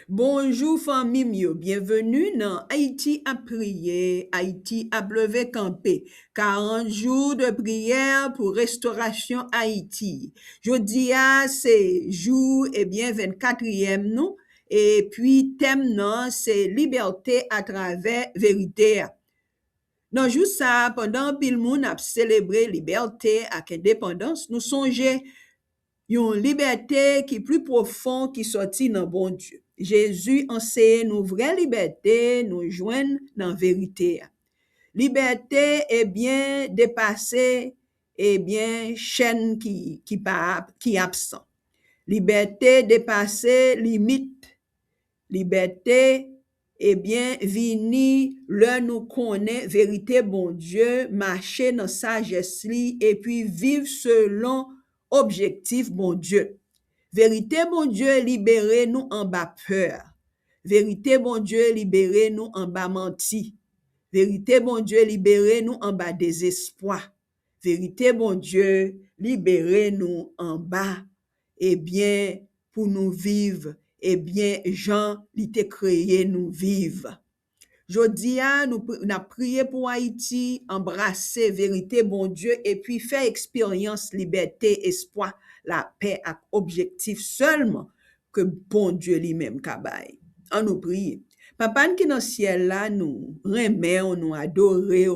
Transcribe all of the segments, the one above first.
Bonjour famille mio, bienvenue dans Haiti a prié, Haiti a levé campé. 40 jours de prière pour restauration Haïti. Jeudi c'est jour 24e nous et puis thème non c'est liberté à travers vérité. Dans jour ça pendant pile moun a célébré liberté ak indépendance, nous songeons une liberté qui est plus profonde qui sortit dans bon Dieu. Jésus enseigne nous vraie liberté, nous joindre dans vérité. Liberté est bien dépassée et bien chaîne qui absent. Liberté dépassée limite. Liberté est bien vini le nous connaît vérité bon Dieu, marcher dans sagesse li et puis vivre selon objectif bon Dieu. Vérité bon Dieu libérez nous en bas peur. Vérité bon Dieu libérez nous en bas menti. Vérité bon Dieu libérez nous en bas désespoir. Vérité bon Dieu libérez nous en bas et bien pour nous vivre et bien Jean li te créé nous vivre. Jodi nous a prié pour Haïti, embrasser vérité bon Dieu et puis faire expérience liberté, espoir, la paix avec objectif seulement que bon Dieu lui-même kabay. On nous prie. Papa qui dans ciel là nous remet, nous adorer,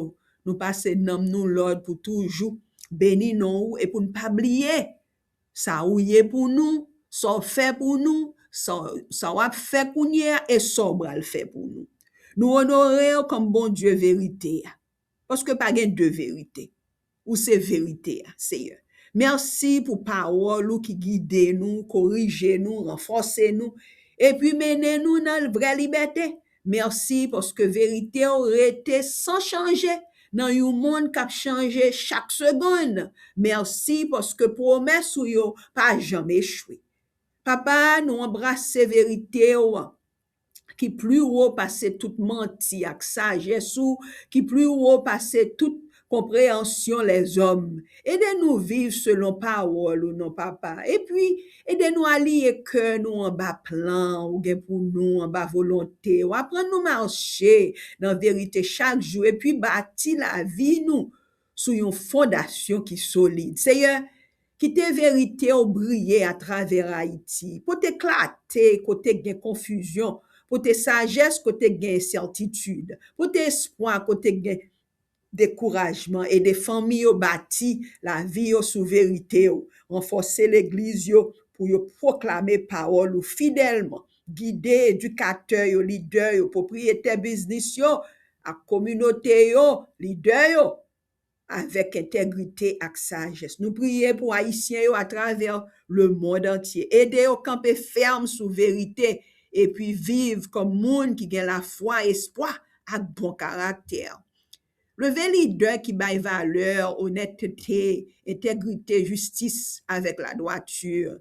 nous passer nom nous l'ordre pour toujours béni nous et pour ne pas oublier ça ouye pour nous, ça fait pour nous, ça va fait pour nous et ça va fait pour nous. Nous honorer comme bon Dieu vérité. Parce que pas gain deux vérités. Ou c'est vérité, Seigneur. Merci pour parole qui guide nous, corrige nous, renforce nous, et puis mener nous dans la vraie liberté. Merci parce que vérité aurait été sans changer dans un monde qui a changé chaque seconde. Merci parce que promesse ou yo pas jamais échoué. Papa, nous embrasser vérité qui plus haut passer toute menti ak sagesse ou qui plus haut passer toute compréhension les hommes. Aidez-nous vivre selon parole ou non papa. Et puis aidez-nous à lier que nous en bas plan ou gen pour nous en bas volonté ou apprendre nous marcher dans vérité chaque jour et puis bâtir la vie nous sur une fondation qui solide. Seigneur, qui te vérité au briller à travers Haïti pour t'éclater côté gen confusion, pour tes sagesse côté gain certitude, pour tes espoir côté gain découragement et des familles au bâti la vie au sous vérité renforcer l'église yo pour yo proclamer parole ou fidèlement guider éducateur yo leader yo propriétaire business yo à communauté yo leader yo avec intégrité et sagesse. Nous prions pour Haïtiens yo à travers le monde entier. Aider au camper ferme sous vérité et puis vivre comme monde qui a la foi, espoir et bon caractère. Lever leader qui baille valeur, honnêteté, intégrité, justice avec la droiture.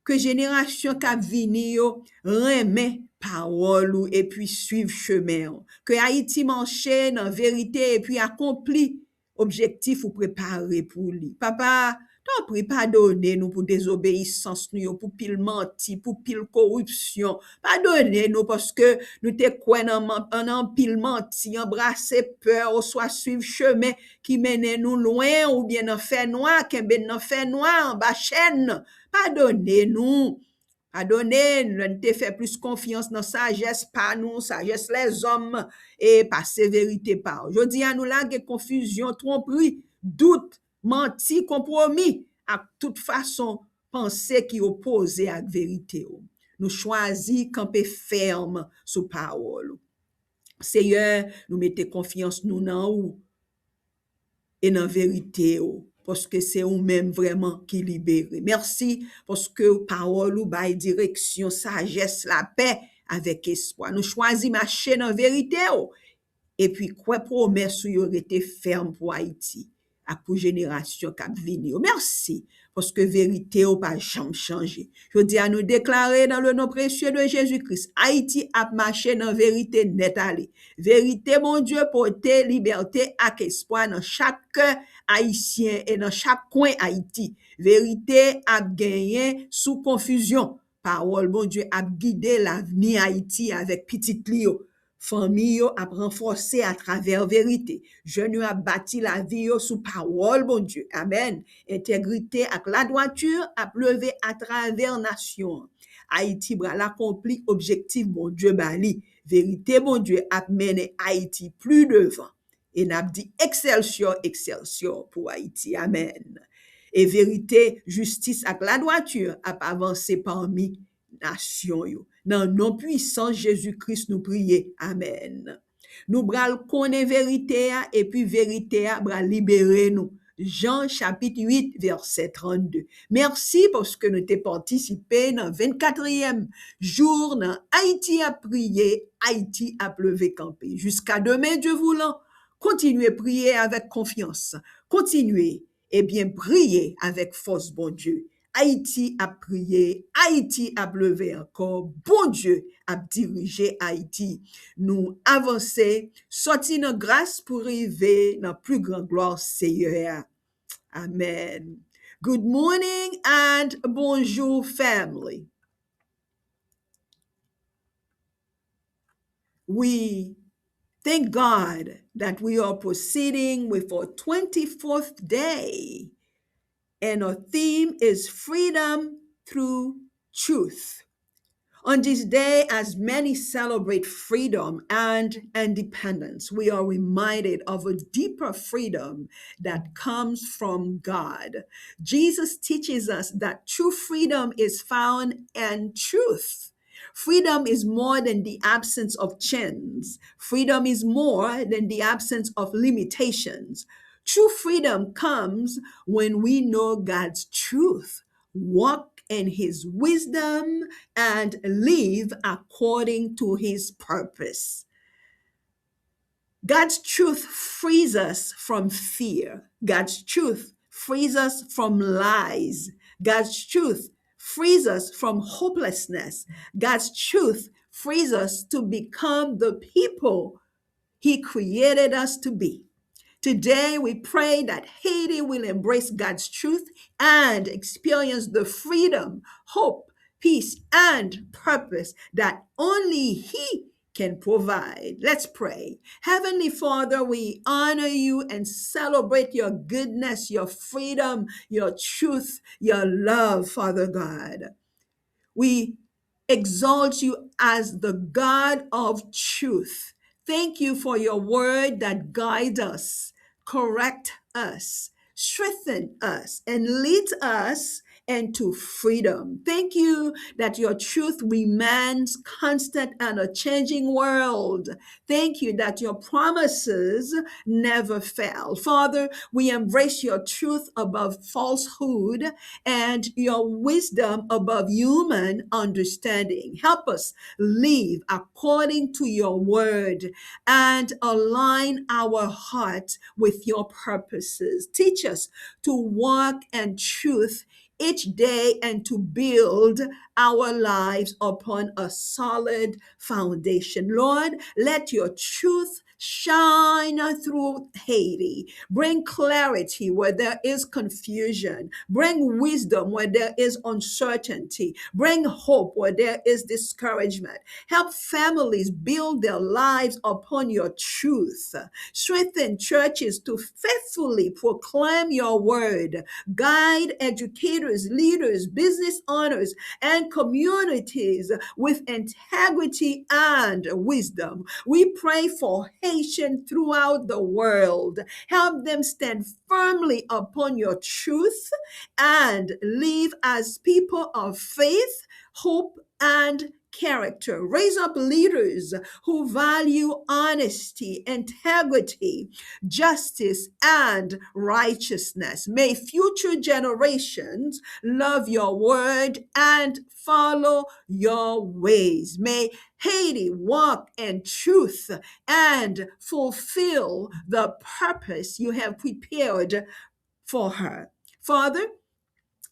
Que génération qui vini yo remet parole et puis suivre chemin. Que Haïti marche dans vérité et puis accomplit objectif ou préparé pour lui. Papa, t'en prie pardonnez nous pour désobéissance nous pour pile menti, pour pile corruption. Pardonnez nous parce que nous te quoi en pile menti, embrasser peur ou soit suivre chemin qui mène nous loin ou bien dans fait noir, qui ben dans fait noir en bas chaîne. Pardonnez nous. Pardonnez, nous te fait plus confiance dans sagesse pas nous, sagesse les hommes et passer vérité par. Je dis à nous là que confusion, tromperie, doute, menti, compromis, à toute façon penser qui opposé à la vérité. Nous choisissons camper ferme sous parole. Seigneur, nous mettons confiance nous dans ou et dans vérité parce que c'est vous-même vraiment qui libère. Merci parce que parole ou bail direction, sagesse, la paix avec espoir. Nous choisissons marcher dans vérité et puis quoi promesse ou aurait été ferme pour Haïti à pour génération qui venir. Merci parce que vérité ou pas jamais changer. Je dis à nous déclarer dans le nom précieux de Jésus-Christ, Haïti a marché dans vérité net aller. Vérité mon Dieu porter liberté et espoir dans chaque haïtien et dans chaque coin Haïti. Vérité a gagné sous confusion. Parole, bon Dieu, a guidé l'avenir Haïti avec petit Lio. Famille yo a renforcé à travers vérité. Jeune a bâti la vie yo sous parole, bon Dieu. Amen. Intégrité avec la droiture a levé à travers nation. Haïti bral accompli objectif, bon Dieu, bali. Vérité, bon Dieu, a mené Haïti plus devant. Et n'a dit excelsior, excelsior pour Haïti. Amen. Et vérité, justice avec la droiture a avancé parmi nations yo. Dans nom puissant Jésus-Christ nous prier. Amen. Nous bral connaît vérité et puis vérité bral libérer nous. Jean chapitre 8 verset 32. Merci parce que nous t'es participé dans 24e jour dans Haïti a prié, Haïti a pleuvé campé. Jusqu'à demain Dieu voulant, continuez à prier avec confiance. Continuez et bien prier avec force bon Dieu. Haïti a prié, Haïti a pleuvé encore, bon Dieu a dirigé Haïti. Nous avancer, sortir dans grâce pour arriver dans plus grande gloire Seigneur. Amen. Good morning and bonjour family. We thank God that we are proceeding with our 24th day. And our theme is freedom through truth. On this day, as many celebrate freedom and independence, we are reminded of a deeper freedom that comes from God. Jesus teaches us that true freedom is found in truth. Freedom is more than the absence of chains. Freedom is more than the absence of limitations. True freedom comes when we know God's truth, walk in his wisdom, and live according to his purpose. God's truth frees us from fear. God's truth frees us from lies. God's truth frees us from hopelessness. God's truth frees us to become the people he created us to be. Today, we pray that Haiti will embrace God's truth and experience the freedom, hope, peace, and purpose that only He can provide. Let's pray. Heavenly Father, we honor you and celebrate your goodness, your freedom, your truth, your love, Father God. We exalt you as the God of truth. Thank you for your word that guides us, correct us, strengthen us, and leads us into freedom. Thank you that your truth remains constant in a changing world. Thank you that your promises never fail. Father, we embrace your truth above falsehood and your wisdom above human understanding. Help us live according to your word and align our heart with your purposes. Teach us to walk in truth each day and to build our lives upon a solid foundation. Lord, let your truth shine through Haiti. Bring clarity where there is confusion. Bring wisdom where there is uncertainty. Bring hope where there is discouragement. Help families build their lives upon your truth. Strengthen churches to faithfully proclaim your word. Guide educators, leaders, business owners, and communities with integrity and wisdom. We pray for Haitians throughout the world. Help them stand firmly upon your truth and live as people of faith, hope, and character. Raise up leaders who value honesty, integrity, justice, and righteousness. May future generations love your word and follow your ways. May Haiti walk in truth and fulfill the purpose you have prepared for her. Father,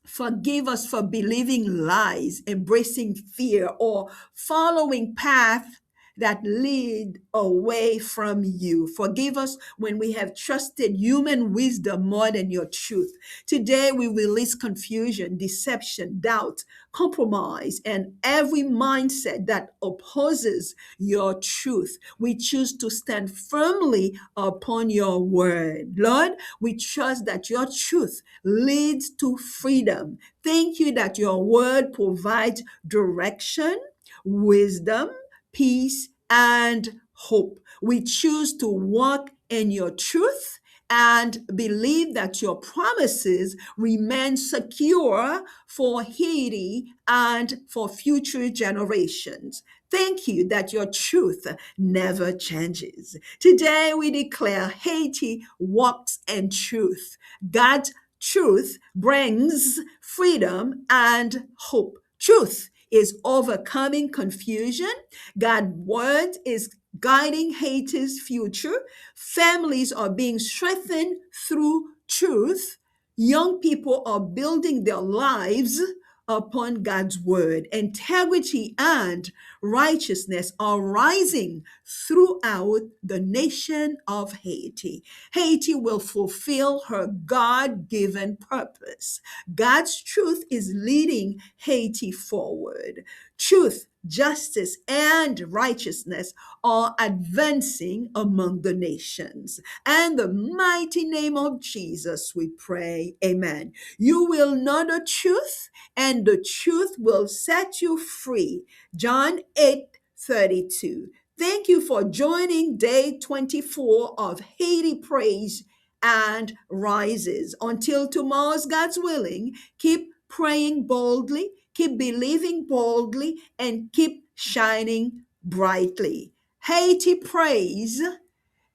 forgive us for believing lies, embracing fear, or following paths that lead away from you. Forgive us when we have trusted human wisdom more than your truth. Today we release confusion, deception, doubt, compromise, and every mindset that opposes your truth. We choose to stand firmly upon your word. Lord, we trust that your truth leads to freedom. Thank you that your word provides direction, wisdom, peace, and hope. We choose to walk in your truth and believe that your promises remain secure for Haiti and for future generations. Thank you that your truth never changes. Today we declare Haiti walks in truth. God's truth brings freedom and hope. Truth is overcoming confusion. God's word is guiding Haiti's future. Families are being strengthened through truth. Young people are building their lives upon God's word. Integrity and righteousness are rising throughout the nation of Haiti. Haiti will fulfill her God given purpose. God's truth is leading Haiti forward. Truth, justice, and righteousness are advancing among the nations. And the mighty name of Jesus, we pray. Amen. You will know the truth, and the truth will set you free. John 8:32. Thank you for joining day 24 of Haiti Prays and Rises. Until tomorrow's God's willing, keep praying boldly, keep believing boldly, and keep shining brightly. Haiti prays,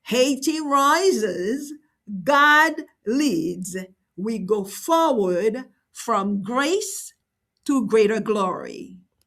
Haiti rises, God leads. We go forward from grace to greater glory.